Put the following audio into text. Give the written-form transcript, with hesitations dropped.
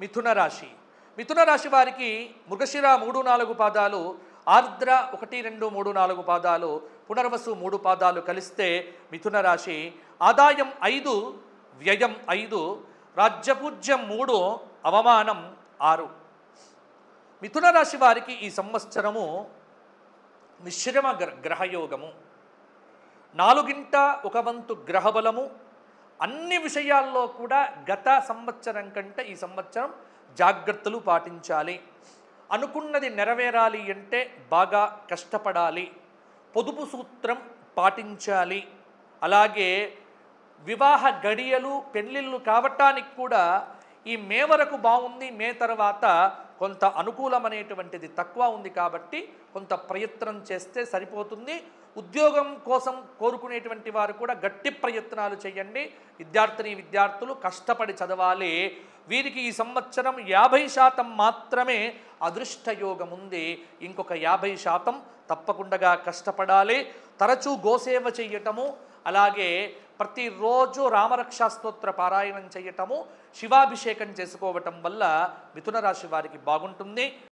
మిథున రాశి. మిథున రాశి వారికి మృగశిర 3-4 పాదాలు, ఆర్ద్ర 1-2-3-4 పాదాలు, పునర్వసు 3 పాదాలు కలిస్తే మిథున రాశి. ఆదాయం 5, వ్యయం 5, రాజ్యపూజ్యం 3, అవమానం 6. మిథున రాశి వారికి ఈ సంవత్సరము మిశ్రమ గ్రహయోగము, 4/1 గ్రహబలము. అన్ని విషయాల్లో కూడా గత సంవత్సరం కంటే ఈ సంవత్సరం జాగ్రత్తలు పాటించాలి. అనుకున్నది నెరవేరాలి అంటే బాగా కష్టపడాలి. పొదుపు సూత్రం పాటించాలి. అలాగే వివాహ గడియలు, పెళ్ళిళ్ళు కావటానికి కూడా ఈ మే వరకు బాగుంది, మే తర్వాత కొంత అనుకూలమనేటువంటిది తక్కువ ఉంది కాబట్టి కొంత ప్రయత్నం చేస్తే సరిపోతుంది. ఉద్యోగం కోసం కోరుకునేటువంటి వారు కూడా గట్టి ప్రయత్నాలు చేయండి. విద్యార్థులు కష్టపడి చదవాలి. వీరికి ఈ సంవత్సరం 50% మాత్రమే అదృష్టయోగం ఉంది. ఇంకొక 50% తప్పకుండా కష్టపడాలి. తరచూ గోసేవ చేయటము, అలాగే ప్రతిరోజు రామరక్షా స్తోత్ర పారాయణం చేయటము, శివాభిషేకం చేసుకోవటం వల్ల మిథున రాశి వారికి బాగుంటుంది.